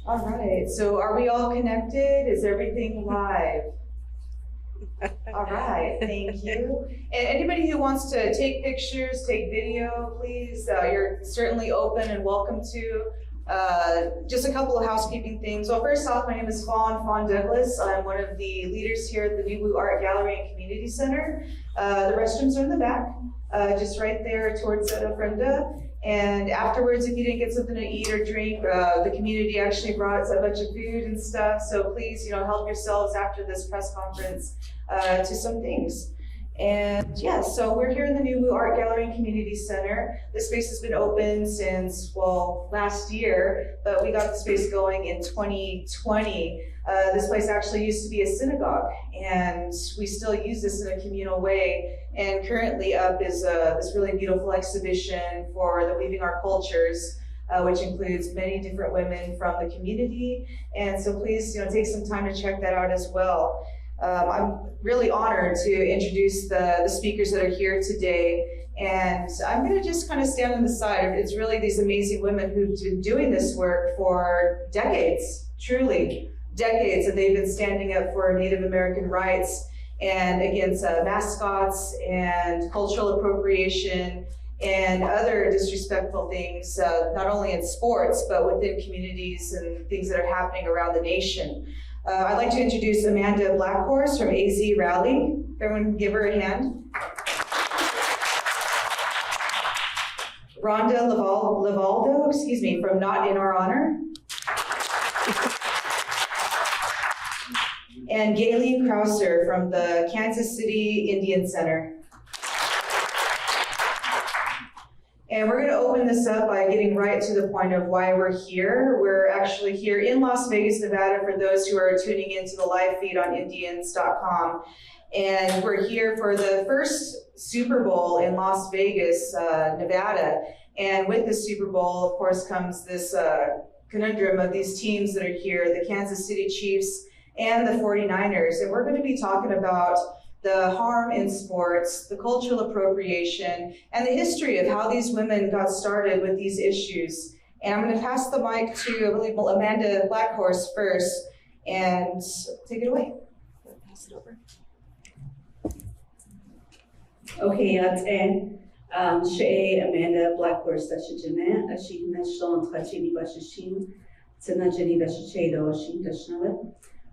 All right, so are we all connected? Is everything live? All right, thank you. And anybody who wants to take pictures, take video, please, you're certainly open and welcome to. Just a couple of housekeeping things. Well, first off, my name is Fawn Douglas. I'm one of the leaders here at the Nuwu Art Gallery and Community Center. The restrooms are in the back, just right there towards the front. And afterwards, if you didn't get something to eat or drink, the community actually brought a bunch of food and stuff. So please, help yourselves after this press conference to some things. And yeah, so we're here in the Nuwu Art Gallery and Community Center. This space has been open since, well, last year, but we got the space going in 2020. This place actually used to be a synagogue, and we still use this in a communal way. And currently up is this really beautiful exhibition for the Weaving Our Cultures, which includes many different women from the community. And so please, take some time to check that out as well. I'm really honored to introduce the speakers that are here today. And I'm gonna just kind of stand on the side. It's really these amazing women who've been doing this work for decades, truly decades, that they've been standing up for Native American rights and against mascots and cultural appropriation and other disrespectful things, not only in sports, but within communities and things that are happening around the nation. I'd like to introduce Amanda Blackhorse from AZ Rally. Everyone give her a hand. Rhonda LeValdo, from Not in Our Honor. And Gaylene Crouser from the Kansas City Indian Center. And we're gonna open this up by getting right to the point of why we're here. We're actually here in Las Vegas, Nevada, for those who are tuning into the live feed on Indians.com. And we're here for the first Super Bowl in Las Vegas, Nevada. And with the Super Bowl, of course, comes this conundrum of these teams that are here, the Kansas City Chiefs and the 49ers. And we're gonna be talking about the harm in sports, the cultural appropriation, and the history of how these women got started with these issues. And I'm gonna pass the mic to, I believe, Amanda Blackhorse first, and take it away. Pass it over. Okay, Amanda Blackhorse,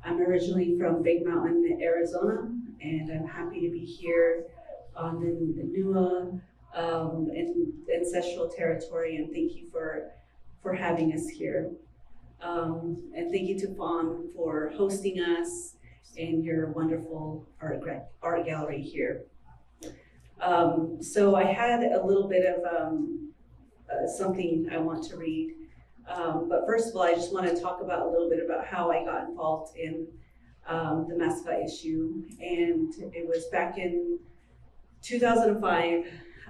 I'm originally from Big Mountain, Arizona, and I'm happy to be here on the Nuwu ancestral territory, and thank you for having us here. And thank you to Fawn for hosting us in your wonderful art gallery here. So I had a little bit of something I want to read. But first of all, I just want to talk about a little bit about how I got involved in the mascot issue. And it was back in 2005.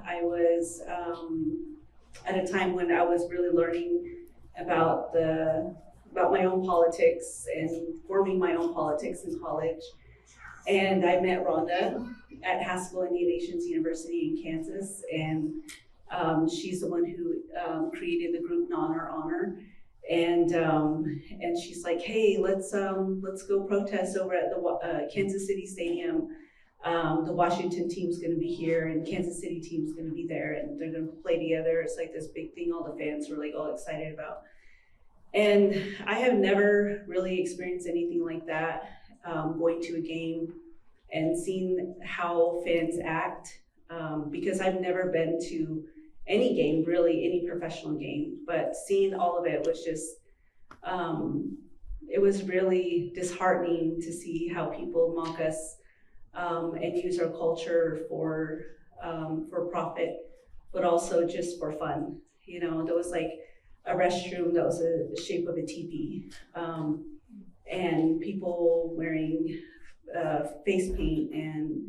I was at a time when I was really learning about my own politics and forming my own politics in college. And I met Rhonda at Haskell Indian Nations University in Kansas, and she's the one who created the group Not in Our Honor, and she's like, hey, let's go protest over at the Kansas City Stadium. The Washington team's going to be here, and Kansas City team's going to be there, and they're going to play together. It's like this big thing all the fans were like all excited about. And I have never really experienced anything like that, going to a game and seeing how fans act, because I've never been to any game, really, any professional game, but seeing all of it was just, it was really disheartening to see how people mock us and use our culture for profit, but also just for fun. There was like a restroom that was the shape of a teepee, and people wearing face paint and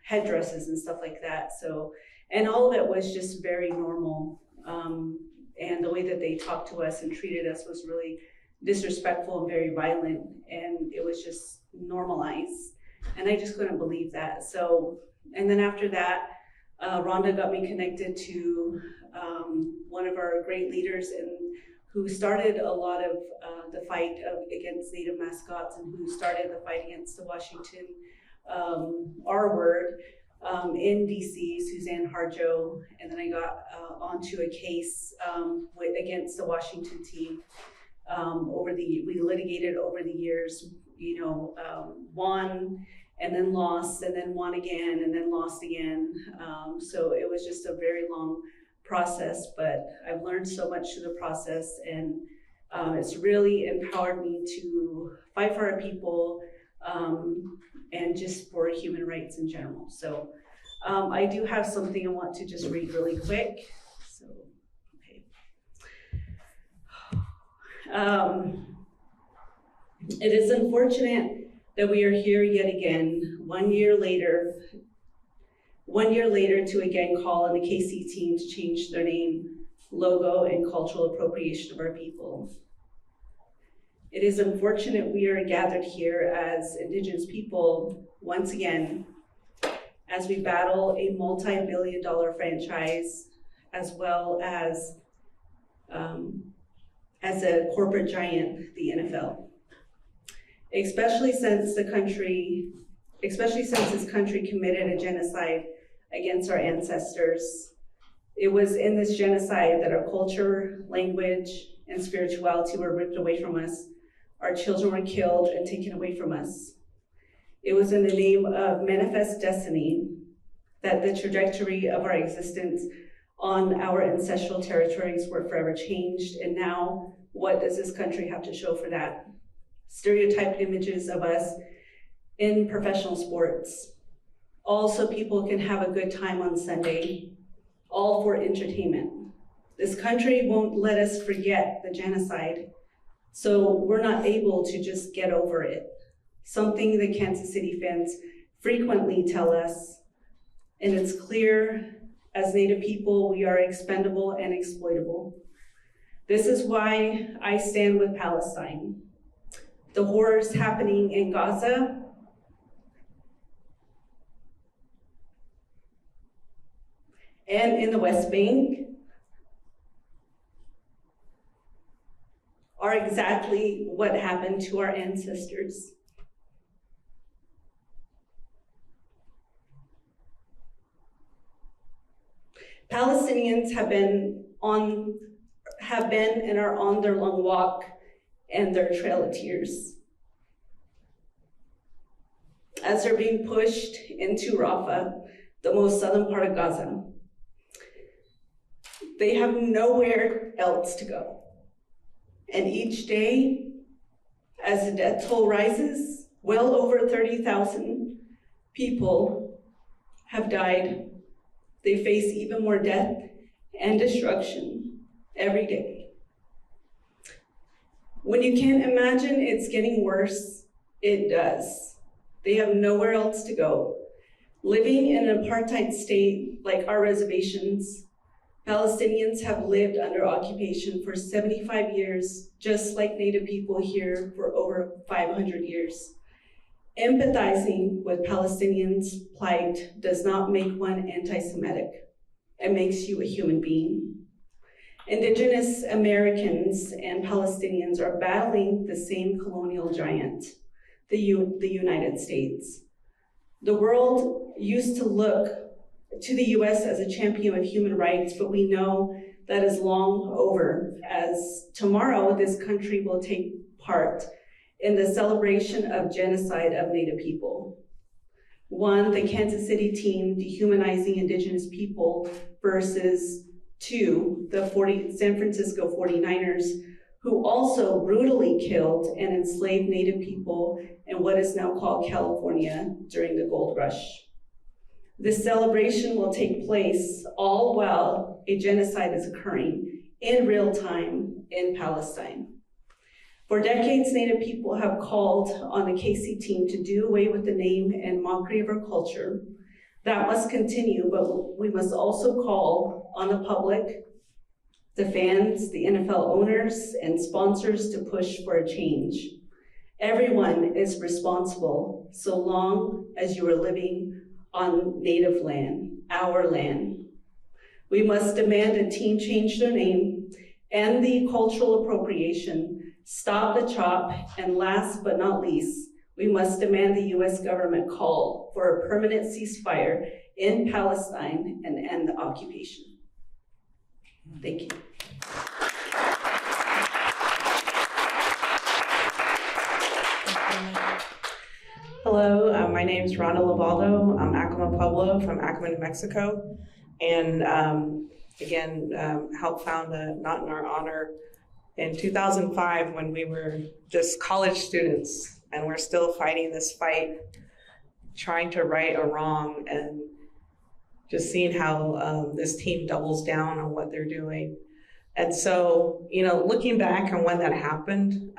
headdresses and stuff like that. So, and all of it was just very normal. And the way that they talked to us and treated us was really disrespectful and very violent, and it was just normalized. And I just couldn't believe that. So, and then after that, Rhonda got me connected to one of our great leaders who started a lot of the fight against Native mascots and who started the fight against the Washington R word in DC, Suzanne Harjo, and then I got onto a case against the Washington team. We litigated over the years, won and then lost and then won again and then lost again. So it was just a very long process, but I've learned so much through the process, and it's really empowered me to fight for our people and just for human rights in general. So I do have something I want to just read really quick. So, okay. It is unfortunate that we are here yet again, 1 year later to again call on the KC team to change their name, logo, and cultural appropriation of our people. It is unfortunate we are gathered here as Indigenous people once again, as we battle a multi-billion-dollar franchise, as well as a corporate giant, the NFL. Especially since this country committed a genocide against our ancestors. It was in this genocide that our culture, language, and spirituality were ripped away from us. Our children were killed and taken away from us. It was in the name of manifest destiny that the trajectory of our existence on our ancestral territories were forever changed. And now, what does this country have to show for that? Stereotyped images of us in professional sports, all so people can have a good time on Sunday, all for entertainment. This country won't let us forget the genocide, so we're not able to just get over it. Something the Kansas City fans frequently tell us, and it's clear as Native people, we are expendable and exploitable. This is why I stand with Palestine. The horrors happening in Gaza and in the West Bank are exactly what happened to our ancestors. Palestinians have been and are on their long walk and their trail of tears as they're being pushed into Rafah, the most southern part of Gaza. They have nowhere else to go. And each day, as the death toll rises, well over 30,000 people have died. They face even more death and destruction every day. When you can't imagine it's getting worse, it does. They have nowhere else to go. Living in an apartheid state like our reservations, Palestinians have lived under occupation for 75 years, just like Native people here for over 500 years. Empathizing with Palestinians' plight does not make one anti-Semitic. It makes you a human being. Indigenous Americans and Palestinians are battling the same colonial giant, the United States. The world used to look to the US as a champion of human rights, but we know that is long over, as tomorrow this country will take part in the celebration of genocide of Native people. One, the Kansas City team dehumanizing Indigenous people versus two, the San Francisco 49ers, who also brutally killed and enslaved Native people in what is now called California during the gold rush. This celebration will take place all while a genocide is occurring in real time in Palestine. For decades, Native people have called on the KC team to do away with the name and mockery of our culture. That must continue, but we must also call on the public, the fans, the NFL owners, and sponsors to push for a change. Everyone is responsible so long as you are living on Native land, our land. We must demand a team change their name end the cultural appropriation, stop the chop, and last but not least, we must demand the US government call for a permanent ceasefire in Palestine and end the occupation. Thank you. Hello, my name is Rhonda LeValdo. I'm Acoma Pueblo from Acoma, New Mexico. And again, helped found Not in Our Honor in 2005 when we were just college students and we're still fighting this fight, trying to right a wrong, and just seeing how this team doubles down on what they're doing. And so, you know, looking back on when that happened,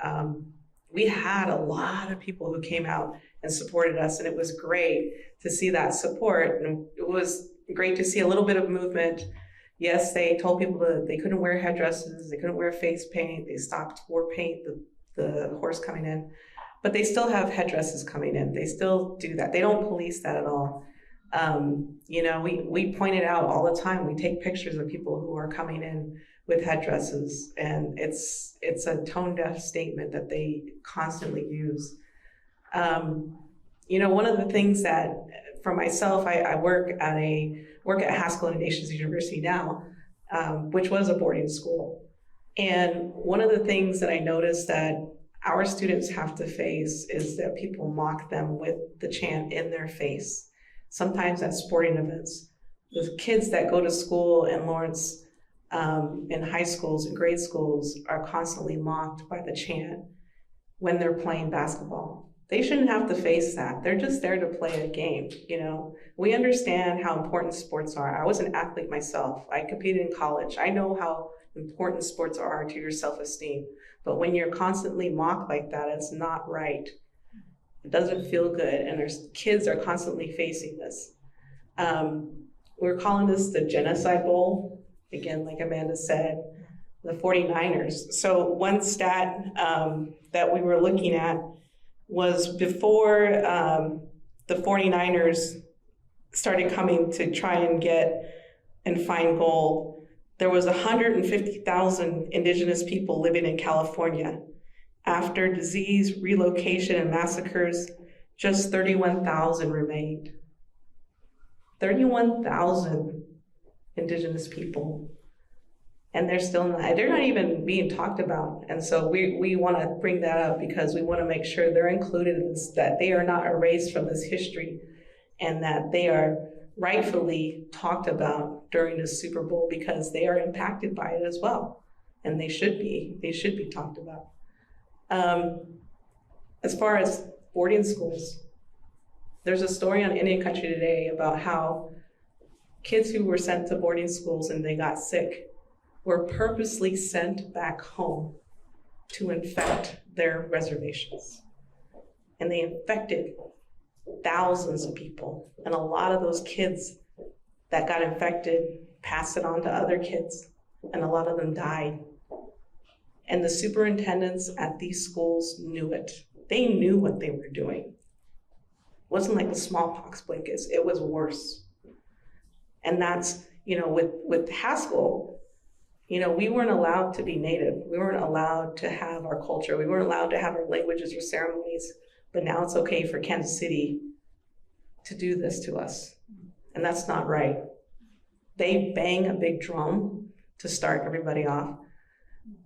we had a lot of people who came out and supported us, and it was great to see that support. And it was great to see a little bit of movement. Yes, they told people they couldn't wear headdresses, they couldn't wear face paint, they stopped war paint, the horse coming in, but they still have headdresses coming in. They still do that. They don't police that at all. You know, we point it out all the time. We take pictures of people who are coming in with headdresses, and it's a tone-deaf statement that they constantly use. You know, one of the things that, for myself, I work at Haskell and Nations University now, which was a boarding school. And one of the things that I noticed that our students have to face is that people mock them with the chant in their face, sometimes at sporting events. The kids that go to school in Lawrence, in high schools and grade schools, are constantly mocked by the chant when they're playing basketball. They shouldn't have to face that. They're just there to play a game, you know? We understand how important sports are. I was an athlete myself. I competed in college. I know how important sports are to your self-esteem. But when you're constantly mocked like that, it's not right. It doesn't feel good, and our kids are constantly facing this. We're calling this the Genocide Bowl. Again, like Amanda said, the 49ers. So one stat that we were looking at was before the 49ers started coming to try and get and find gold, there was 150,000 Indigenous people living in California. After disease, relocation, and massacres, just 31,000 remained. 31,000 Indigenous people. And they're not even being talked about. And so we want to bring that up because we want to make sure they're included in this, that they are not erased from this history, and that they are rightfully talked about during the Super Bowl because they are impacted by it as well. And they should be talked about. As far as boarding schools, there's a story on Indian Country Today about how kids who were sent to boarding schools and they got sick were purposely sent back home to infect their reservations. And they infected thousands of people. And a lot of those kids that got infected passed it on to other kids, and a lot of them died. And the superintendents at these schools knew it. They knew what they were doing. It wasn't like the smallpox blankets, it was worse. And that's, you know, with Haskell, you know, we weren't allowed to be Native. We weren't allowed to have our culture. We weren't allowed to have our languages or ceremonies, but now it's okay for Kansas City to do this to us. And that's not right. They bang a big drum to start everybody off.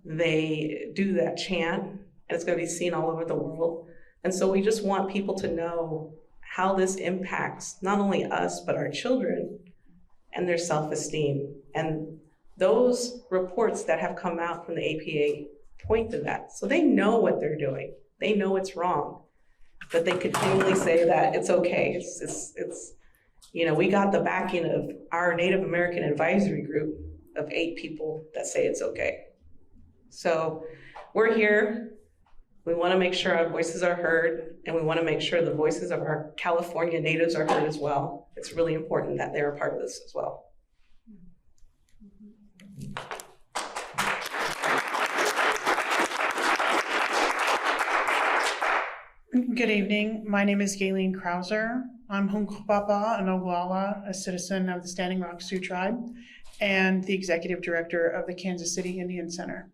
They do that chant, and it's going to be seen all over the world. And so we just want people to know how this impacts not only us, but our children and their self-esteem. And those reports that have come out from the APA point to that. So they know what they're doing. They know it's wrong, but they continually say that it's okay. It's you know, we got the backing of our Native American advisory group of 8 people that say it's okay. So we're here. We want to make sure our voices are heard, and we want to make sure the voices of our California natives are heard as well. It's really important that they're a part of this as well. Good evening. My name is Gaylene Crouser. I'm Hunkpapa and Oglala, a citizen of the Standing Rock Sioux Tribe. and the executive director of the Kansas City Indian Center.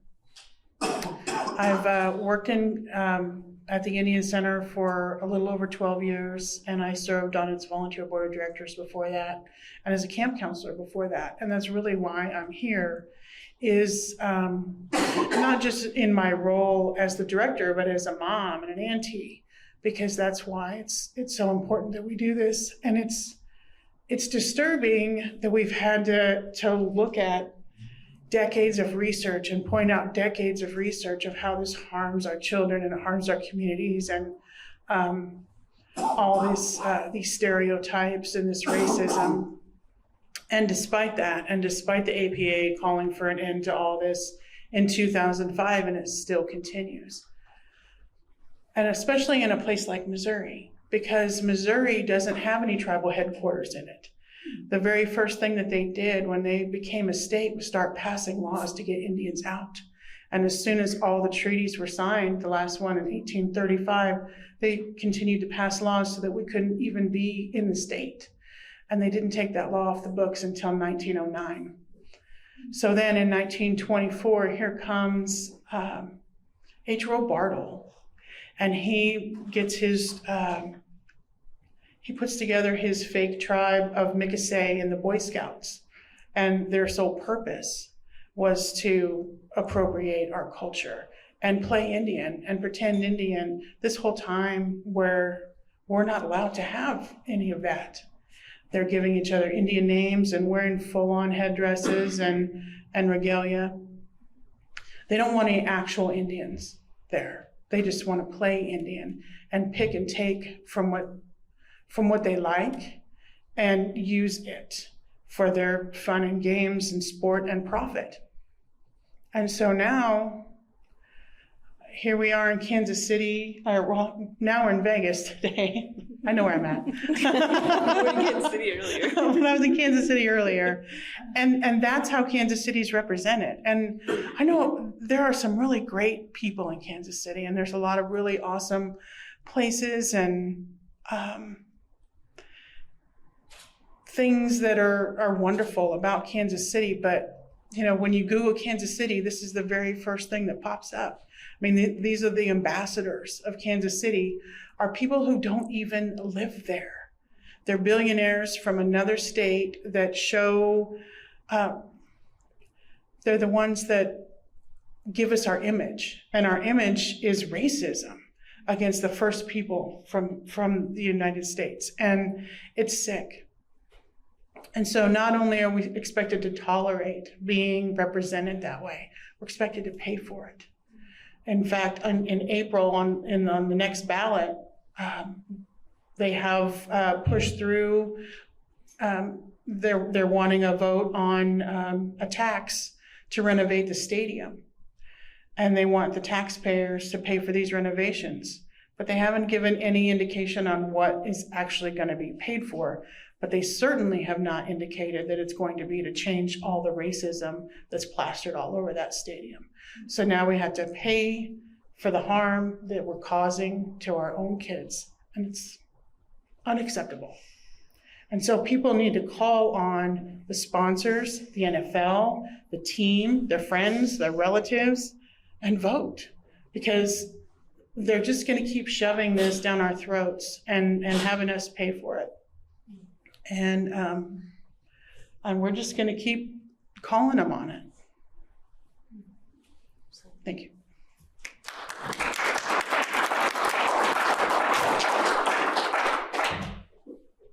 I've worked at the Indian Center for a little over 12 years, and I served on its volunteer board of directors before that, and as a camp counselor before that. And that's really why I'm here, is not just in my role as the director, but as a mom and an auntie, because that's why it's so important that we do this. And it's disturbing that we've had to look at decades of research and point out decades of research of how this harms our children and it harms our communities, and all these stereotypes and this racism. And despite that, and despite the APA calling for an end to all this in 2005, and it still continues. And especially in a place like Missouri, because Missouri doesn't have any tribal headquarters in it. The very first thing that they did when they became a state was start passing laws to get Indians out. And as soon as all the treaties were signed, the last one in 1835, they continued to pass laws so that we couldn't even be in the state. And they didn't take that law off the books until 1909. So then in 1924, here comes H.R.O. Bartle, and he gets he puts together his fake tribe of Mickasay and the Boy Scouts, and their sole purpose was to appropriate our culture and play Indian and pretend Indian this whole time, where we're not allowed to have any of that. They're giving each other Indian names and wearing full-on headdresses and regalia. They don't want any actual Indians there. They just want to play Indian and pick and take from what they like and use it for their fun and games and sport and profit. And so now, here we are in Kansas City, well, now we're in Vegas today. I know where I'm at. I was in Kansas City earlier. I was in Kansas City earlier. And that's how Kansas City is represented. And I know there are some really great people in Kansas City, and there's a lot of really awesome places and things that are wonderful about Kansas City. But, you know, when you Google Kansas City, this is the very first thing that pops up. I mean, these are the ambassadors of Kansas City, are people who don't even live there. They're billionaires from another state that show, they're the ones that give us our image. And our image is racism against the first people from the United States. And it's sick. And so not only are we expected to tolerate being represented that way, we're expected to pay for it. In fact, in April, on the next ballot, they have pushed through, they're wanting a vote on a tax to renovate the stadium. And they want the taxpayers to pay for these renovations. But they haven't given any indication on what is actually going to be paid for. But they certainly have not indicated that it's going to be to change all the racism that's plastered all over that stadium. So now we have to pay for the harm that we're causing to our own kids. And it's unacceptable. And so people need to call on the sponsors, the NFL, the team, their friends, their relatives, and vote. Because they're just going to keep shoving this down our throats and having us pay for it. And we're just going to keep calling them on it. Thank you.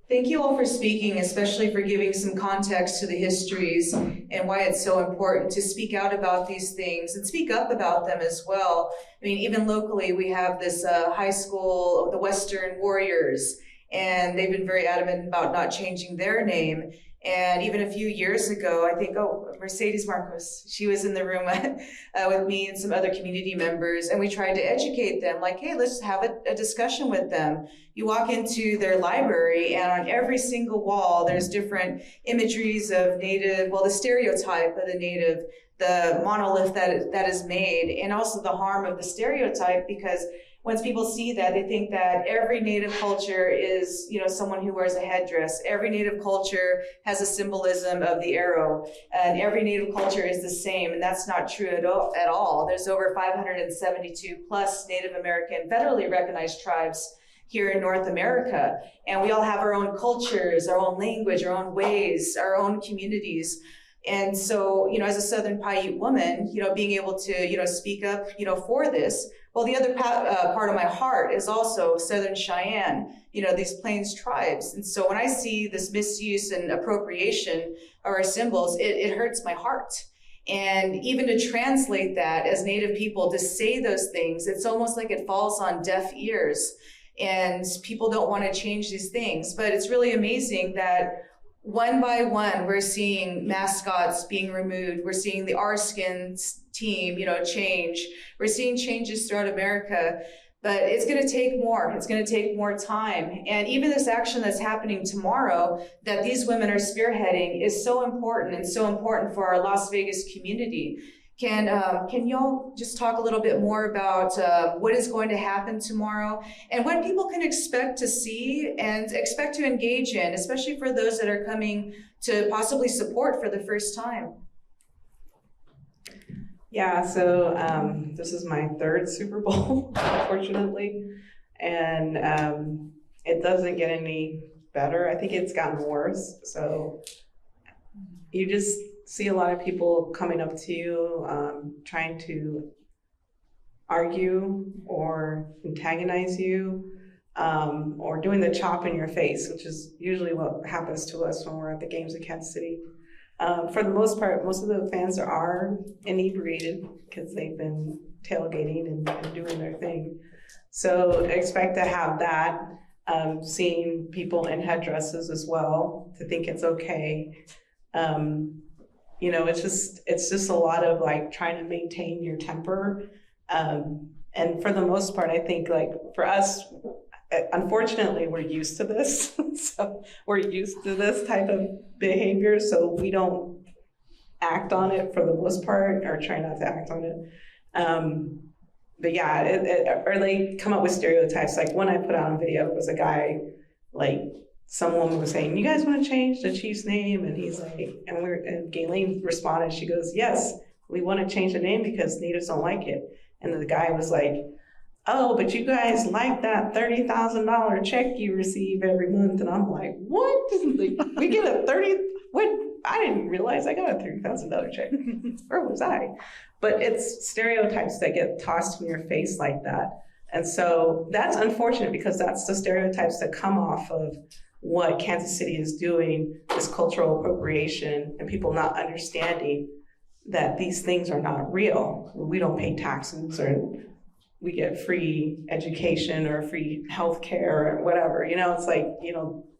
Thank you all for speaking, especially for giving some context to the histories and why it's so important to speak out about these things and speak up about them as well. I mean, even locally, we have this high school of the Western Warriors, and they've been very adamant about not changing their name. And even a few years ago, I think, Mercedes Marcos, she was in the room with me and some other community members, and we tried to educate them, like, hey, let's have a discussion with them. You walk into their library, and on every single wall, there's different imageries of Native, well, the stereotype of the Native the monolith that is made, and also the harm of the stereotype, because once people see that, they think that every Native culture is, someone who wears a headdress. Every Native culture has a symbolism of the arrow, and every Native culture is the same, and that's not true at all. There's over 572 plus Native American federally recognized tribes here in North America, and we all have our own cultures, our own language, our own ways, our own communities. And so, as a Southern Paiute woman, being able to, speak up, for this. Well, the other part of my heart is also Southern Cheyenne, these Plains tribes. And so when I see this misuse and appropriation of our symbols, it hurts my heart. And even to translate that as Native people, to say those things, it's almost like it falls on deaf ears. And people don't want to change these things. But it's really amazing that one by one, we're seeing mascots being removed. We're seeing the R Skins team, change. We're seeing changes throughout America, but it's going to take more. It's going to take more time. And even this action that's happening tomorrow that these women are spearheading is so important, and so important for our Las Vegas community. Can y'all just talk a little bit more about what is going to happen tomorrow and what people can expect to see and expect to engage in, especially for those that are coming to possibly support for the first time? Yeah, so this is my third Super Bowl, unfortunately, and it doesn't get any better. I think it's gotten worse. So you just see a lot of people coming up to you, trying to argue or antagonize you, or doing the chop in your face, which is usually what happens to us when we're at the games in Kansas City. For the most part, most of the fans are inebriated because they've been tailgating and doing their thing. So expect to have that, seeing people in headdresses as well, to think it's okay. It's just a lot of like trying to maintain your temper. And for the most part, I think like for us, unfortunately, we're used to this. So we're used to this type of behavior. So we don't act on it for the most part, or try not to act on it. But yeah, or they come up with stereotypes. Like one I put out on video was a guy, like some woman was saying, "You guys want to change the chief's name?" And he's like, and Gaylene responded, she goes, "Yes, we want to change the name because natives don't like it." And the guy was like, "Oh, but you guys like that $30,000 check you receive every month." And I'm like, "What? We get a what? I didn't realize I got a $30,000 check. Where was I?" But it's stereotypes that get tossed in your face like that. And so that's unfortunate because that's the stereotypes that come off of what Kansas City is doing, this cultural appropriation, and people not understanding that these things are not real. We don't pay taxes, or we get free education or free health care or whatever. It's like,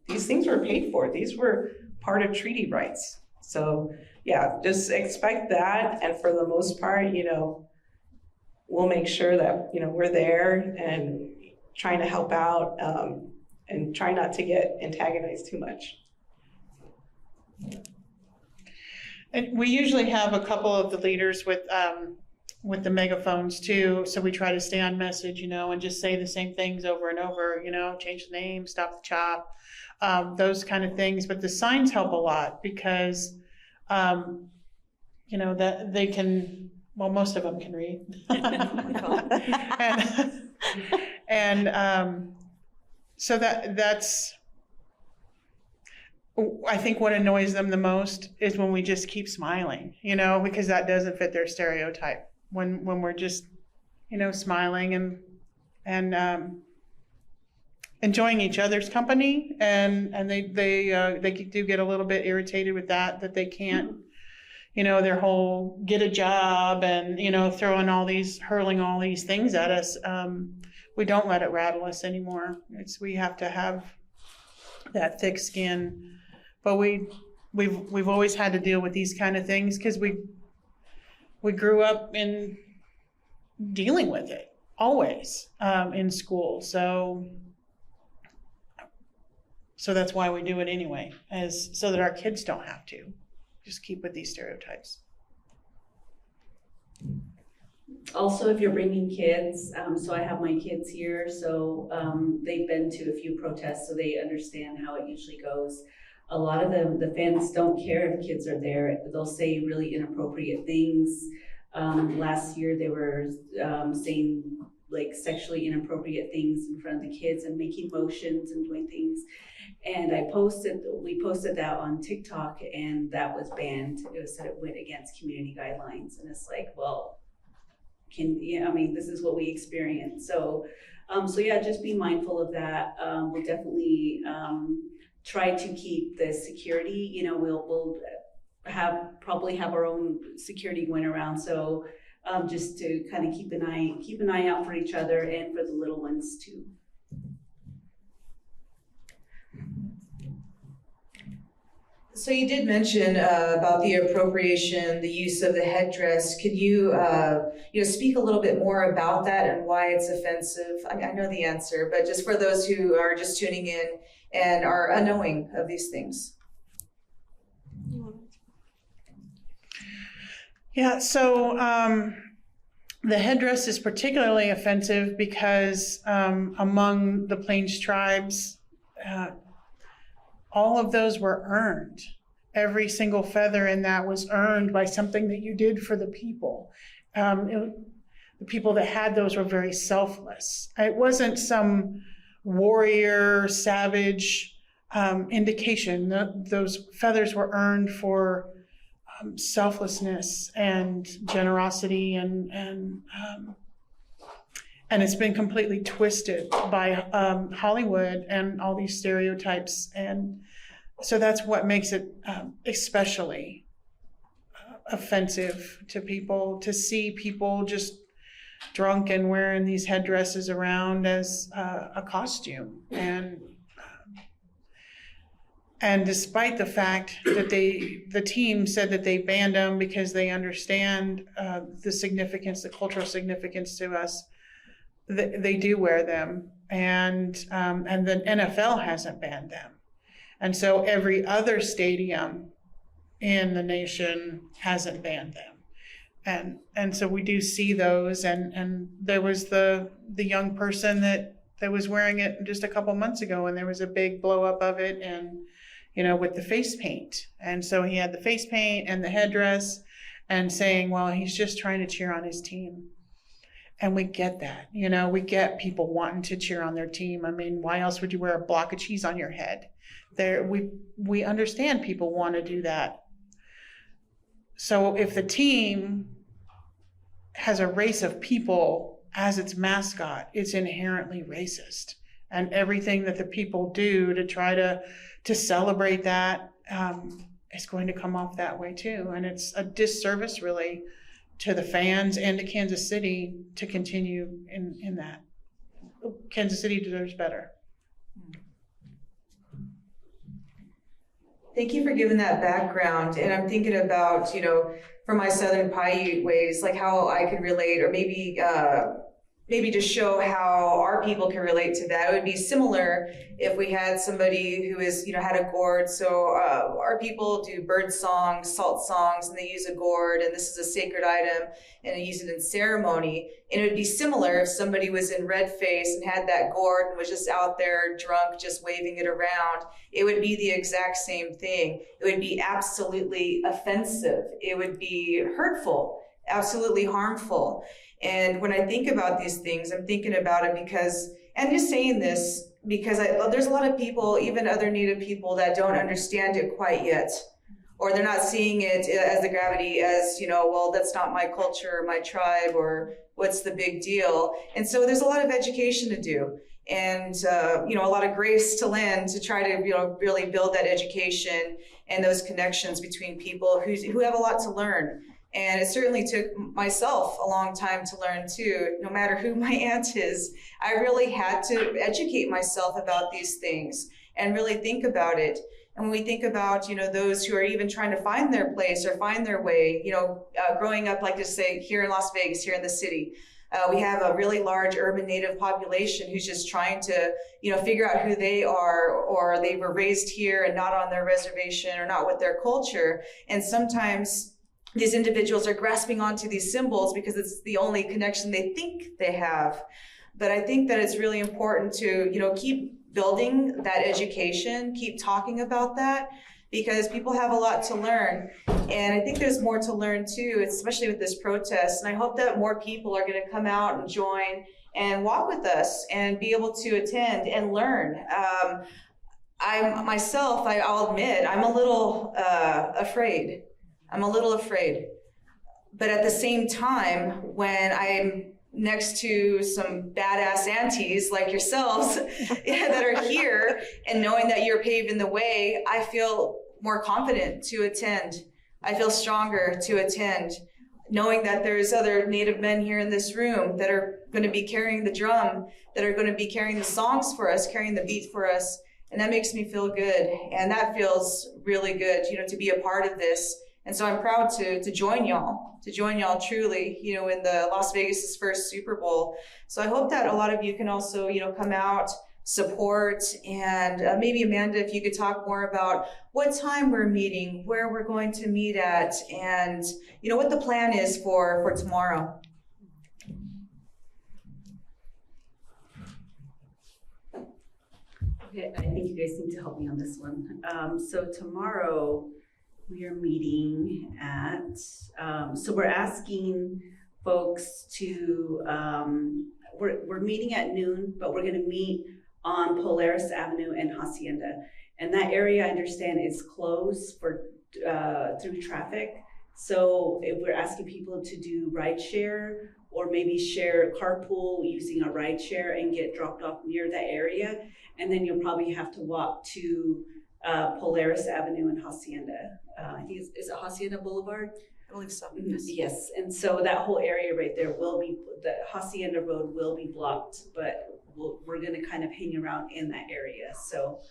these things were paid for. These were part of treaty rights. So yeah, just expect that. And for the most part, we'll make sure that, we're there and trying to help out, and try not to get antagonized too much. And we usually have a couple of the leaders with the megaphones too, so we try to stay on message, and just say the same things over and over, change the name, stop the chop, those kind of things. But the signs help a lot because, that they can, well, most of them can read. So that's, I think what annoys them the most is when we just keep smiling, because that doesn't fit their stereotype. When we're just, smiling and enjoying each other's company, and they do get a little bit irritated with that they can't, their whole get a job and, hurling all these things at us. We don't let it rattle us anymore. We have to have that thick skin. But we've always had to deal with these kind of things because we grew up in dealing with it always in school. So that's why we do it anyway, so that our kids don't have to just keep with these stereotypes. Also, if you're bringing kids, so I have my kids here, so they've been to a few protests, so they understand how it usually goes. A lot of the fans don't care if kids are there. They'll say really inappropriate things. Last year they were saying like sexually inappropriate things in front of the kids and making motions and doing things. And we posted that on TikTok, and that was banned. It said it went against community guidelines, and it's like, well, this is what we experience. So yeah, just be mindful of that. We'll definitely try to keep the security. You know, we'll probably have our own security going around. So just to kind of keep an eye out for each other and for the little ones too. So you did mention about the appropriation, the use of the headdress. Could you, speak a little bit more about that and why it's offensive? I know the answer, but just for those who are just tuning in and are unknowing of these things. Yeah, so the headdress is particularly offensive because among the Plains tribes, all of those were earned. Every single feather in that was earned by something that you did for the people. The people that had those were very selfless. It wasn't some warrior, savage indication. Those feathers were earned for selflessness and generosity, and it's been completely twisted by Hollywood and all these stereotypes, and so that's what makes it especially offensive to people, to see people just drunk and wearing these headdresses around as a costume. And despite the fact that the team said that they banned them because they understand the significance, the cultural significance to us, they do wear them, and the NFL hasn't banned them, and so every other stadium in the nation hasn't banned them, and so we do see those, and there was the young person that was wearing it just a couple months ago, and there was a big blow up of it, and with the face paint, and so he had the face paint and the headdress, and saying, well, he's just trying to cheer on his team. And we get that, we get people wanting to cheer on their team. I mean, why else would you wear a block of cheese on your head? We understand people want to do that. So if the team has a race of people as its mascot, it's inherently racist. And everything that the people do to try to celebrate that is going to come off that way too. And it's a disservice really to the fans and to Kansas City to continue in that. Kansas City deserves better. Thank you for giving that background. And I'm thinking about, from my Southern Paiute ways, like how I could relate, or maybe to show how our people can relate to that. It would be similar if we had somebody who is, had a gourd. So our people do bird songs, salt songs, and they use a gourd, and this is a sacred item, and they use it in ceremony. And it would be similar if somebody was in red face and had that gourd and was just out there drunk, just waving it around. It would be the exact same thing. It would be absolutely offensive. It would be hurtful, absolutely harmful. And when I think about these things, I'm thinking about it because, and just saying this, because there's a lot of people, even other Native people, that don't understand it quite yet. Or they're not seeing it as the gravity as, well, that's not my culture, or my tribe, or what's the big deal. And so there's a lot of education to do. And, a lot of grace to lend to try to, really build that education and those connections between people who have a lot to learn. And it certainly took myself a long time to learn too. No matter who my aunt is, I really had to educate myself about these things and really think about it. And when we think about, those who are even trying to find their place or find their way, growing up, like to say, here in Las Vegas, here in the city, we have a really large urban Native population who's just trying to, figure out who they are, or they were raised here and not on their reservation or not with their culture. And sometimes these individuals are grasping onto these symbols because it's the only connection they think they have. But I think that it's really important to, keep building that education, keep talking about that, because people have a lot to learn. And I think there's more to learn too, especially with this protest. And I hope that more people are gonna come out and join and walk with us and be able to attend and learn. I'll admit, I'm a little afraid. But at the same time, when I'm next to some badass aunties like yourselves that are here, and knowing that you're paving the way, I feel more confident to attend. I feel stronger to attend, knowing that there's other Native men here in this room that are going to be carrying the drum, that are going to be carrying the songs for us, carrying the beat for us. And that makes me feel good. And that feels really good, to be a part of this. And so I'm proud to join y'all truly, in the Las Vegas' first Super Bowl. So I hope that a lot of you can also, come out, support, and maybe Amanda, if you could talk more about what time we're meeting, where we're going to meet at, and what the plan is for tomorrow. Okay, I think you guys need to help me on this one. So tomorrow we are meeting at, so we're asking folks to, we're meeting at noon, but we're gonna meet on Polaris Avenue and Hacienda. And that area, I understand, is closed for through traffic. So if we're asking people to do rideshare or maybe share carpool using a rideshare and get dropped off near that area, and then you'll probably have to walk to Polaris Avenue and Hacienda. I think is it Hacienda Boulevard? I believe so. Yes, and so that whole area right there will be, the Hacienda Road will be blocked, but we're gonna kind of hang around in that area. So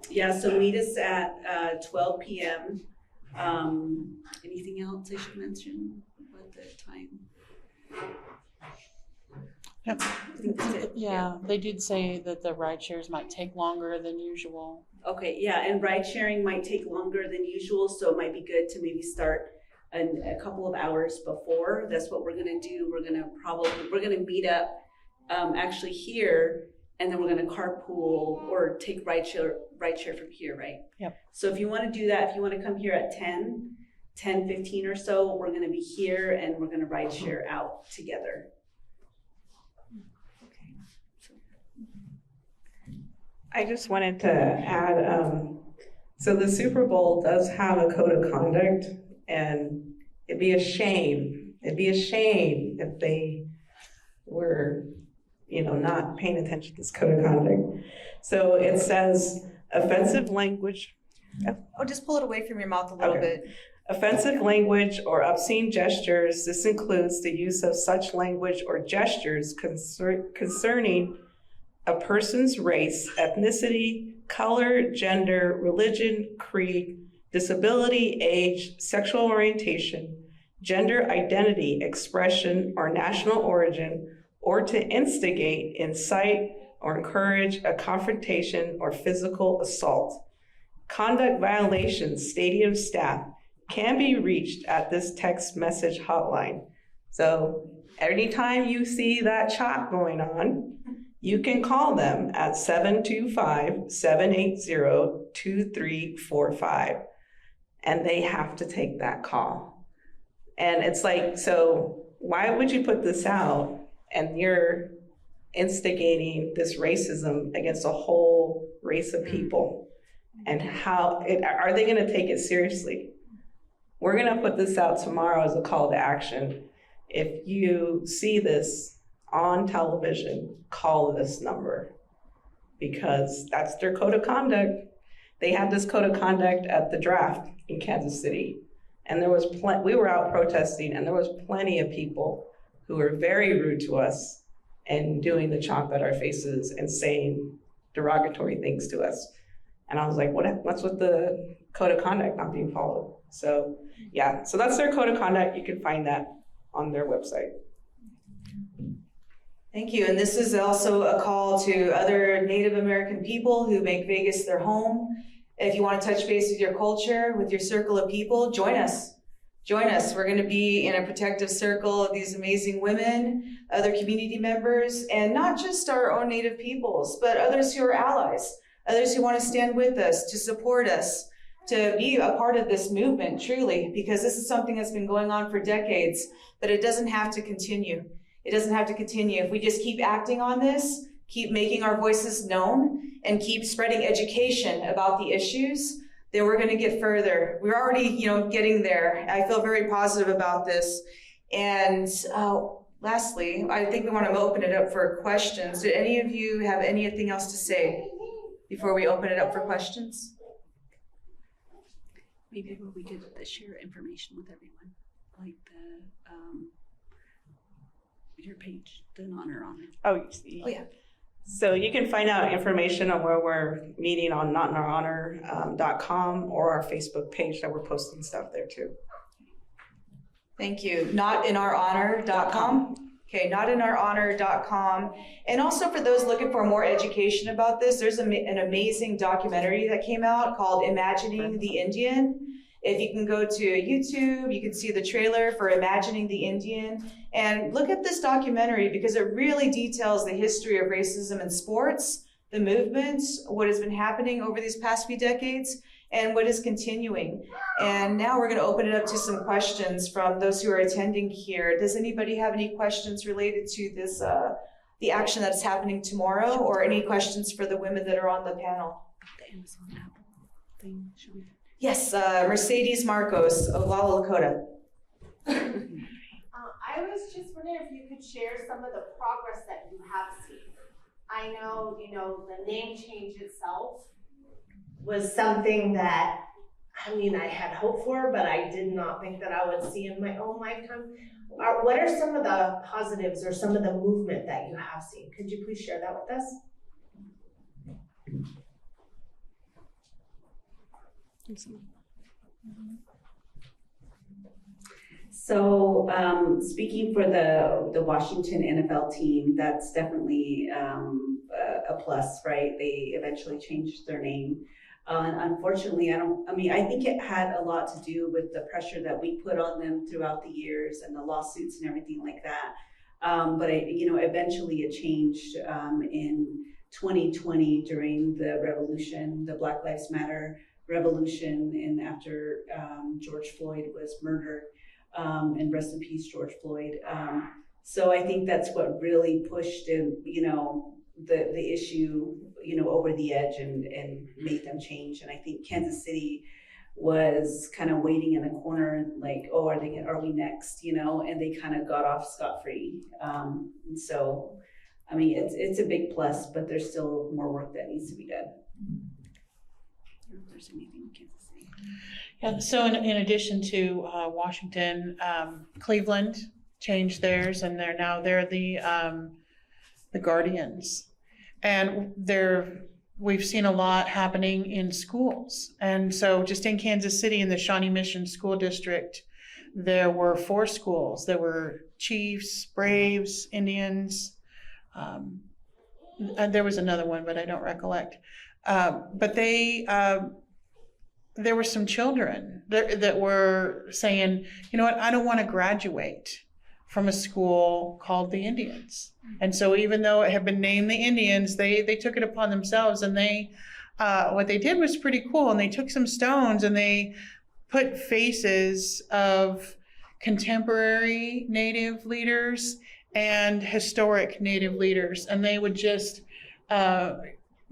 yeah, so meet us at 12 p.m. Anything else I should mention about the time? Yep. I think that's it. Yeah, they did say that the ride shares might take longer than usual. Okay, yeah, and ride sharing might take longer than usual, so it might be good to maybe start a couple of hours before. That's what we're gonna do. We're gonna meet up actually here, and then we're gonna carpool or take ride share from here, right? Yep. So if you wanna do that, if you wanna come here at 10:15 or so, we're gonna be here and we're gonna ride share out together. I just wanted to add, so the Super Bowl does have a code of conduct, and it'd be a shame if they were, not paying attention to this code of conduct. So it says offensive language. Oh, just pull it away from your mouth a little Okay. bit. Offensive language or obscene gestures. This includes the use of such language or gestures concerning a person's race, ethnicity, color, gender, religion, creed, disability, age, sexual orientation, gender identity, expression, or national origin, or to instigate, incite, or encourage a confrontation or physical assault. Conduct violations, stadium staff can be reached at this text message hotline. So anytime you see that chat going on, you can call them at 725-780-2345, and they have to take that call. And it's like, so why would you put this out and you're instigating this racism against a whole race of people? And are they gonna take it seriously? We're gonna put this out tomorrow as a call to action. If you see this on television, call this number, because that's their code of conduct. They had this code of conduct at the draft in Kansas City, and there was we were out protesting, and there was plenty of people who were very rude to us and doing the chomp at our faces and saying derogatory things to us. And I was like, what's with the code of conduct not being followed? So yeah, so that's their code of conduct. You can find that on their website. Thank you. And this is also a call to other Native American people who make Vegas their home. If you want to touch base with your culture, with your circle of people, join us. Join us. We're going to be in a protective circle of these amazing women, other community members, and not just our own Native peoples, but others who are allies, others who want to stand with us, to support us, to be a part of this movement, truly, because this is something that's been going on for decades, but it doesn't have to continue. It doesn't have to continue. If we just keep acting on this, keep making our voices known, and keep spreading education about the issues, then we're going to get further. We're already, getting there. I feel very positive about this. And lastly, I think we want to open it up for questions. Do any of you have anything else to say before we open it up for questions? Maybe we could share information with everyone, like your page, the Honor on it. Oh yeah. So you can find out information on where we're meeting on notinouronor.com or our Facebook page that we're posting stuff there too. Thank you. Notinouronor.com. Okay, notinouronor.com. And also for those looking for more education about this, there's an amazing documentary that came out called Imagining the Indian. If you can go to YouTube, you can see the trailer for Imagining the Indian. And look at this documentary because it really details the history of racism in sports, the movements, what has been happening over these past few decades, and what is continuing. And now we're going to open it up to some questions from those who are attending here. Does anybody have any questions related to this, the action that's happening tomorrow, or any questions for the women that are on the panel? The Amazon Apple thing, should we? Yes, Mercedes Marcos, Oglala, Lakota. I was just wondering if you could share some of the progress that you have seen. I know, the name change itself was something that, I had hoped for, but I did not think that I would see in my own lifetime. What are some of the positives or some of the movement that you have seen? Could you please share that with us? So speaking for the Washington NFL team, that's definitely a plus, right? They eventually changed their name. Unfortunately, I think it had a lot to do with the pressure that we put on them throughout the years and the lawsuits and everything like that. But eventually it changed in 2020 during the revolution, the Black Lives Matter revolution, and after George Floyd was murdered, and rest in peace, George Floyd. So I think that's what really pushed the issue, over the edge and made them change. And I think Kansas City was kind of waiting in a corner, like, oh, are we next? And they kind of got off scot-free. And so, it's a big plus, but there's still more work that needs to be done. I don't know if there's anything in Kansas City. Yeah, so in addition to Washington, Cleveland changed theirs, and they're the Guardians. And we've seen a lot happening in schools. And so just in Kansas City, in the Shawnee Mission School District, there were 4 schools. There were Chiefs, Braves, Indians. And there was another one, but I don't recollect. But there were some children that were saying, you know what, I don't want to graduate from a school called the Indians. And so even though it had been named the Indians, they took it upon themselves, and what they did was pretty cool. And they took some stones and they put faces of contemporary Native leaders and historic Native leaders. And they would just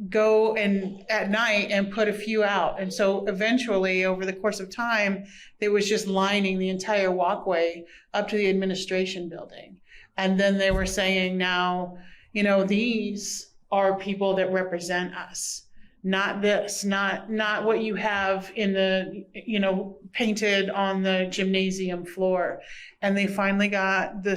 go and at night and put a few out. And so eventually, over the course of time, it was just lining the entire walkway up to the administration building. And then they were saying, now, these are people that represent us, not this, not what you have in the, painted on the gymnasium floor. And they finally got the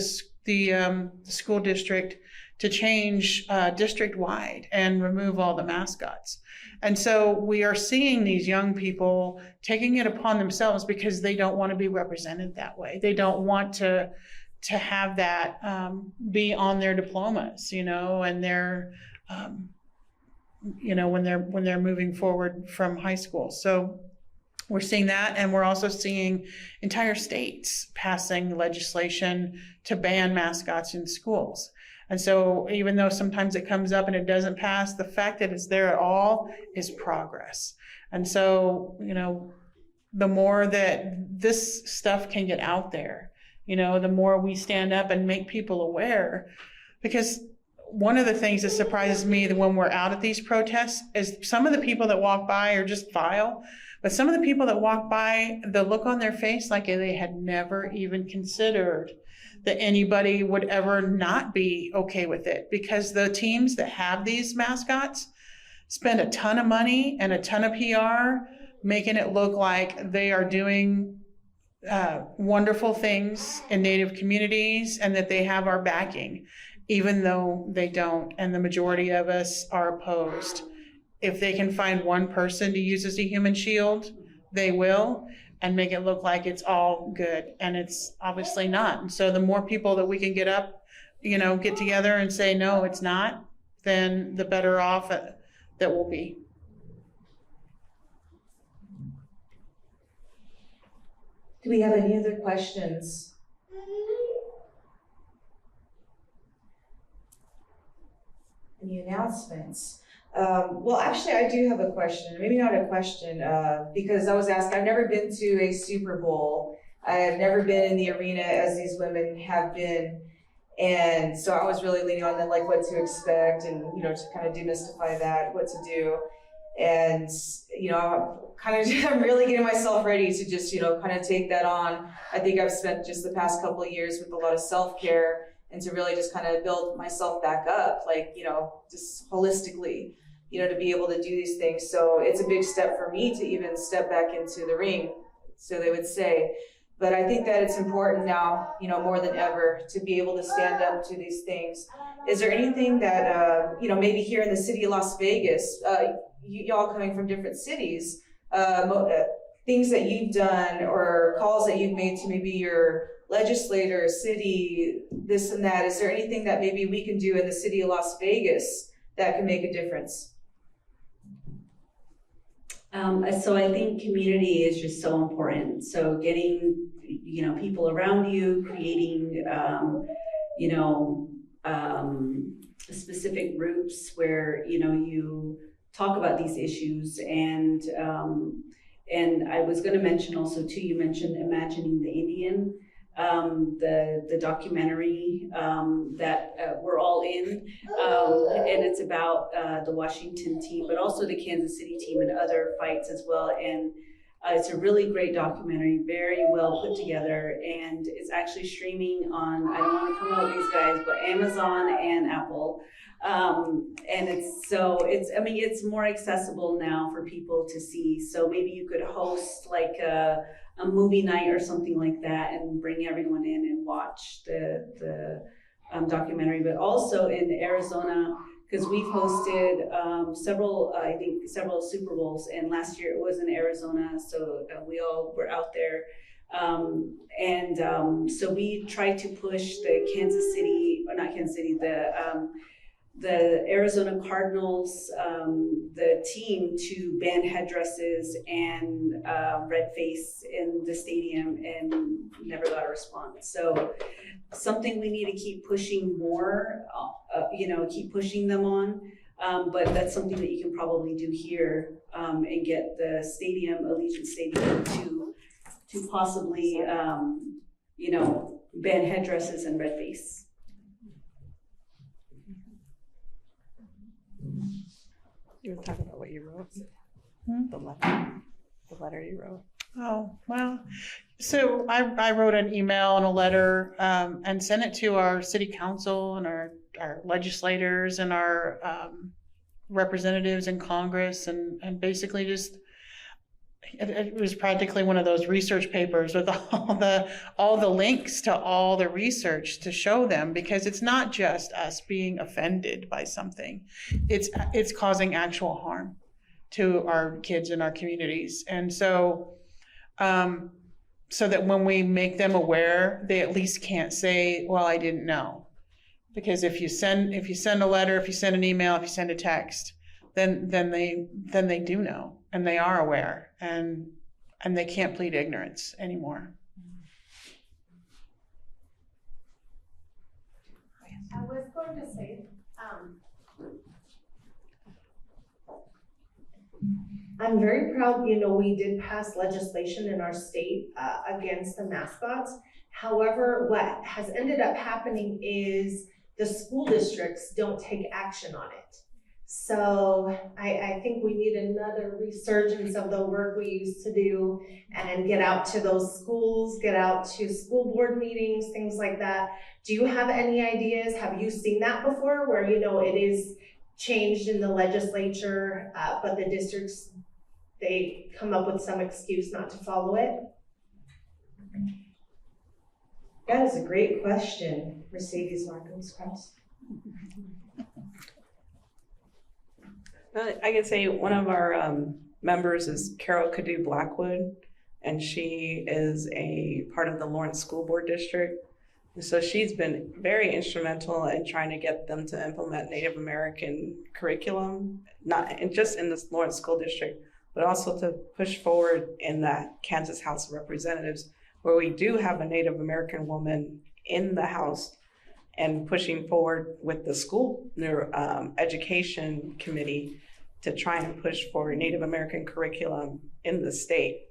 school district to change district-wide and remove all the mascots. And so we are seeing these young people taking it upon themselves because they don't want to be represented that way. They don't want to have that be on their diplomas, and they're, when they're moving forward from high school. So We're seeing that, and we're also seeing entire states passing legislation to ban mascots in schools. And so even though sometimes it comes up and it doesn't pass, the fact that it's there at all is progress. And so, the more that this stuff can get out there, the more we stand up and make people aware. Because one of the things that surprises me that when we're out at these protests is some of the people that walk by are just vile, but some of the people that walk by, the look on their face like they had never even considered that anybody would ever not be okay with it, because the teams that have these mascots spend a ton of money and a ton of PR making it look like they are doing wonderful things in Native communities and that they have our backing, even though they don't, and the majority of us are opposed. If they can find one person to use as a human shield, they will, and make it look like it's all good, and it's obviously not. And so the more people that we can get up, get together and say, no, it's not, then the better off that we'll be. Do we have any other questions? Any announcements? Well, actually, I do have a question. Maybe not a question, because I was asked, I've never been to a Super Bowl. I have never been in the arena as these women have been. And so I was really leaning on them, like what to expect and, to kind of demystify that, what to do. And, I'm really getting myself ready to just, kind of take that on. I think I've spent just the past couple of years with a lot of self-care and to really just kind of build myself back up, just holistically, to be able to do these things. So it's a big step for me to even step back into the ring, so they would say. But I think that it's important now, more than ever, to be able to stand up to these things. Is there anything that, maybe here in the city of Las Vegas, y'all coming from different cities, things that you've done or calls that you've made to maybe your legislator, city, this and that? Is there anything that maybe we can do in the city of Las Vegas that can make a difference? So I think community is just so important. So getting, people around you, creating, specific groups where, you talk about these issues. And I was going to mention also too, you mentioned Imagining the Indian, the documentary that we're all in, and it's about the Washington team, but also the Kansas City team and other fights as well. And it's a really great documentary, very well put together, and it's actually streaming on, I don't want to promote these guys, but Amazon and Apple. And it's more accessible now for people to see. So maybe you could host like a movie night or something like that and bring everyone in and watch the documentary. But also in Arizona, because we've hosted several Super Bowls, and last year it was in Arizona, so we all were out there. So we tried to push the Arizona Cardinals, the team, to ban headdresses and red face in the stadium, and never got a response. So something we need to keep pushing more, keep pushing them on. But that's something that you can probably do here, and get the Allegiant Stadium to possibly, ban headdresses and red face. You were talking about what you wrote, the letter you wrote. Oh, well, so I wrote an email and a letter and sent it to our city council and our legislators and our representatives in Congress, and basically just, it was practically one of those research papers with all the links to all the research to show them, because it's not just us being offended by something, it's causing actual harm to our kids in our communities. And so so that when we make them aware, they at least can't say, well, I didn't know. Because if you send a letter, if you send an email, if you send a text, then they do know, and they are aware. And and they can't plead ignorance anymore. I was going to say, I'm very proud, we did pass legislation in our state against the mascots. However, what has ended up happening is the school districts don't take action on it. So I think we need another resurgence of the work we used to do and get out to those schools, get out to school board meetings, things like that. Do you have any ideas? Have you seen that before where, it is changed in the legislature, but the districts, they come up with some excuse not to follow it? That is a great question, Mercedes Marcos-Krause. I can say one of our members is Carol Cadu Blackwood, and she is a part of the Lawrence School Board District. And so she's been very instrumental in trying to get them to implement Native American curriculum, not just in the Lawrence School District, but also to push forward in that Kansas House of Representatives, where we do have a Native American woman in the House and pushing forward with the school education committee to try and push for Native American curriculum in the state.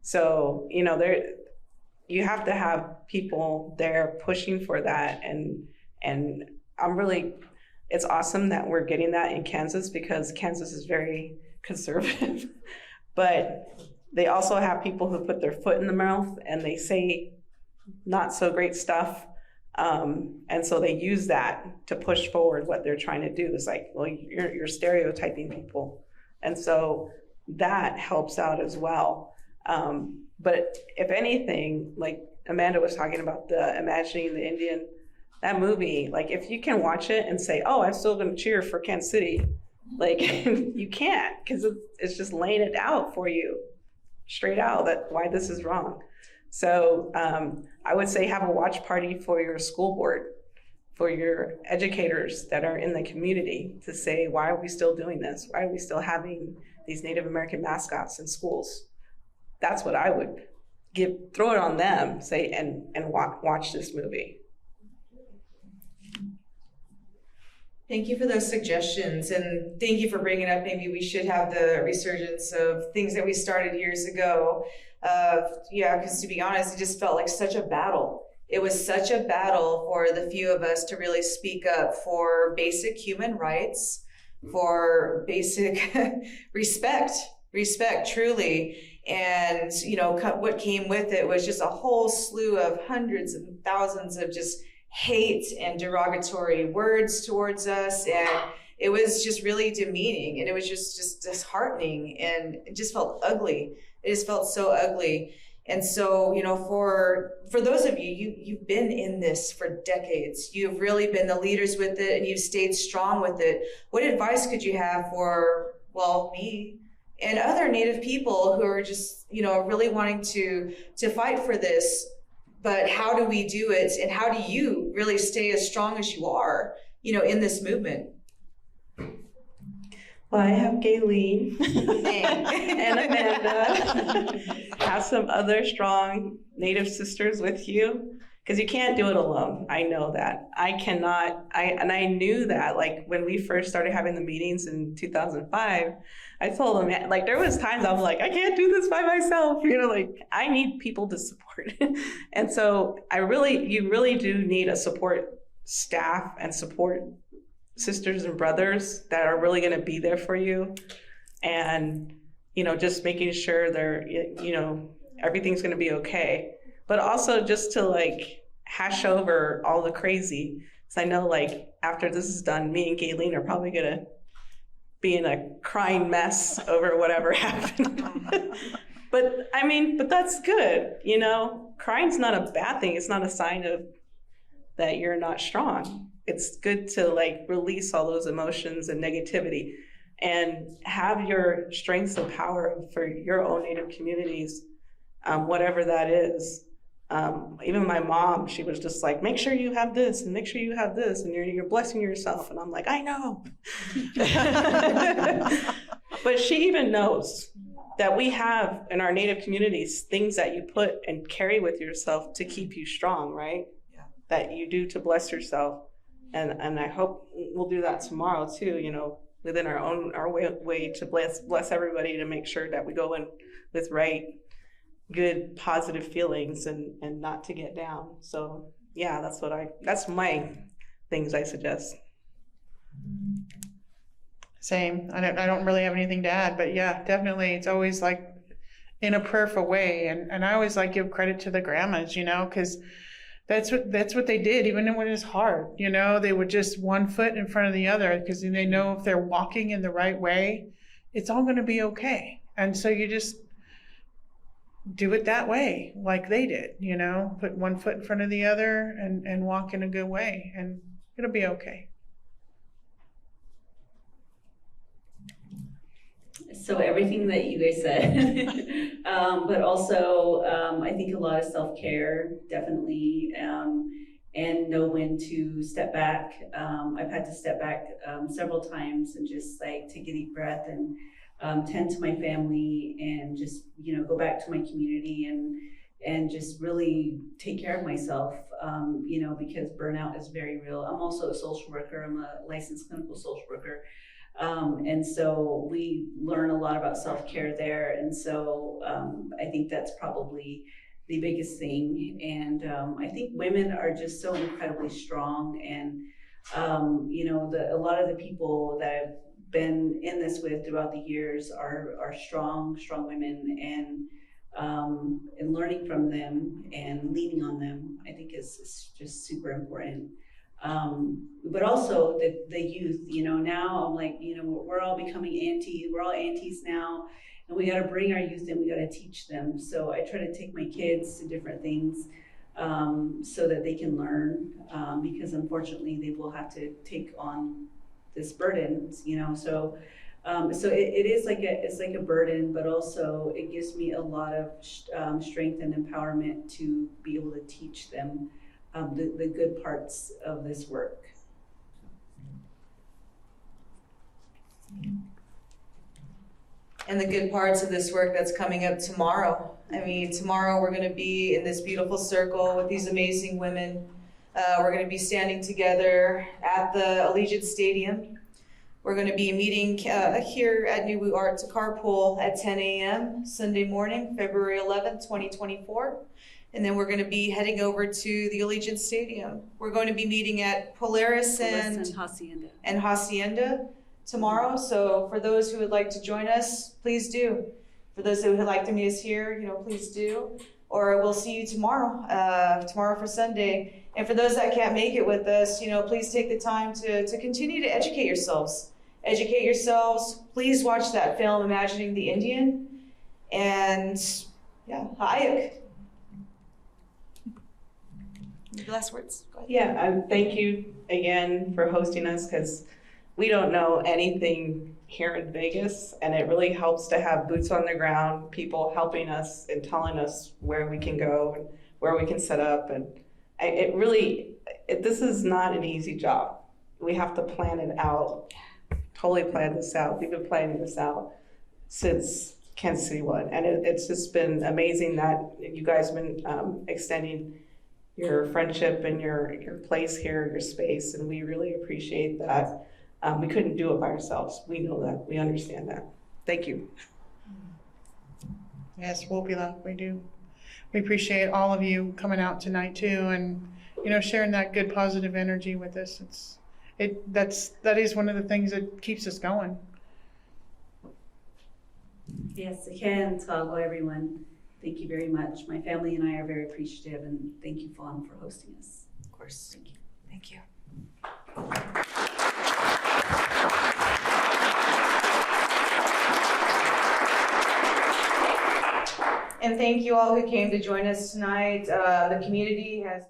So, you have to have people there pushing for that. And it's awesome that we're getting that in Kansas, because Kansas is very conservative, but they also have people who put their foot in the mouth and they say not so great stuff. And so they use that to push forward what they're trying to do. It's like, well, you're stereotyping people. And so that helps out as well. But if anything, like Amanda was talking about the Imagining the Indian, that movie, like if you can watch it and say, oh, I'm still going to cheer for Kansas City, like you can't, because it's just laying it out for you straight out that why this is wrong. So I would say have a watch party for your school board, for your educators that are in the community, to say, why are we still doing this? Why are we still having these Native American mascots in schools? That's what I would throw it on them, say, and watch this movie. Thank you for those suggestions, and thank you for bringing up maybe we should have the resurgence of things that we started years ago. Because to be honest, it just felt like such a battle. It was such a battle for the few of us to really speak up for basic human rights, for basic respect truly. And, what came with it was just a whole slew of hundreds and thousands of just hate and derogatory words towards us. And it was just really demeaning, and it was just disheartening, and it just felt ugly. It just felt so ugly. And so, for those of you've been in this for decades. You've really been the leaders with it, and you've stayed strong with it. What advice could you have for, me and other Native people who are just, really wanting to fight for this? But how do we do it? And how do you really stay as strong as you are, in this movement? Well, I have Gaylene and Amanda. Have some other strong Native sisters with you, because you can't do it alone. I know that. I cannot. I knew that, like, when we first started having the meetings in 2005, I told them, like, there was times I was like, I can't do this by myself. I need people to support. And so you really do need a support staff and support sisters and brothers that are really going to be there for you, and just making sure they're everything's going to be okay, but also just to hash over all the crazy. So I know after this is done, me and Gaylene are probably going to be in a crying mess over whatever happened. but that's good. Crying's not a bad thing. It's not a sign of that you're not strong. It's good to release all those emotions and negativity, and have your strengths and power for your own Native communities, whatever that is. Even my mom, she was just like, make sure you have this and make sure you have this, and you're blessing yourself. And I'm like, I know. But she even knows that we have in our Native communities, things that you put and carry with yourself to keep you strong, right? Yeah. That you do to bless yourself. And I hope we'll do that tomorrow too, you know, within our way to bless everybody, to make sure that we go in with good, positive feelings and not to get down. So yeah, that's my things I suggest. Same. I don't really have anything to add, but yeah, definitely. It's always like in a prayerful way. And I always like give credit to the grandmas, you know, because that's what they did, even when it was hard, you know, they would just one foot in front of the other, because they know if they're walking in the right way, it's all going to be okay. And so you just do it that way, like they did, you know, put one foot in front of the other and walk in a good way, and it'll be okay. So everything that you guys said, but also I think a lot of self-care, definitely, and know when to step back. I've had to step back several times and just like take a deep breath and tend to my family, and just, you know, go back to my community and just really take care of myself, you know, because burnout is very real. I'm also a social worker. I'm a licensed clinical social worker. And so we learn a lot about self-care there. And so I think that's probably the biggest thing. And I think women are just so incredibly strong. And, you know, a lot of the people that I've been in this with throughout the years are strong women, and learning from them and leaning on them, I think is just super important. But also the youth, you know, now I'm like, you know, we're all becoming we're all aunties now, and we got to bring our youth in, we got to teach them. So I try to take my kids to different things, so that they can learn, because unfortunately they will have to take on this burden, you know, so it is like it's like a burden, but also it gives me a lot of strength and empowerment to be able to teach them the good parts of this work. And the good parts of this work that's coming up tomorrow. I mean, tomorrow we're going to be in this beautiful circle with these amazing women. We're going to be standing together at the Allegiant Stadium. We're going to be meeting here at Nuwu Art to carpool at 10 a.m. Sunday morning, February 11th, 2024. And then we're going to be heading over to the Allegiant Stadium. We're going to be meeting at Polaris and Hacienda tomorrow. So for those who would like to join us, please do. For those who would like to meet us here, you know, please do. Or we'll see you tomorrow, tomorrow for Sunday. And for those that can't make it with us, you know, please take the time to continue to educate yourselves. Educate yourselves. Please watch that film, Imagining the Indian. And yeah, Hayek. Last words. Go ahead. Yeah, thank you again for hosting us, because we don't know anything here in Vegas, and it really helps to have boots on the ground, people helping us and telling us where we can go and where we can set up. And this is not an easy job. We have to plan it out, totally plan this out. We've been planning this out since Kansas City won, and it's just been amazing that you guys have been extending your friendship and your place here, your space, and we really appreciate that. We couldn't do it by ourselves. We know that. We understand that. Thank you. Yes, Wopila, we do. We appreciate all of you coming out tonight too, and you know, sharing that good positive energy with us. That is one of the things that keeps us going. Yes, again, Tago, everyone. Thank you very much. My family and I are very appreciative, and thank you, Fawn, for hosting us. Of course. Thank you. Thank you. And thank you all who came to join us tonight. The community has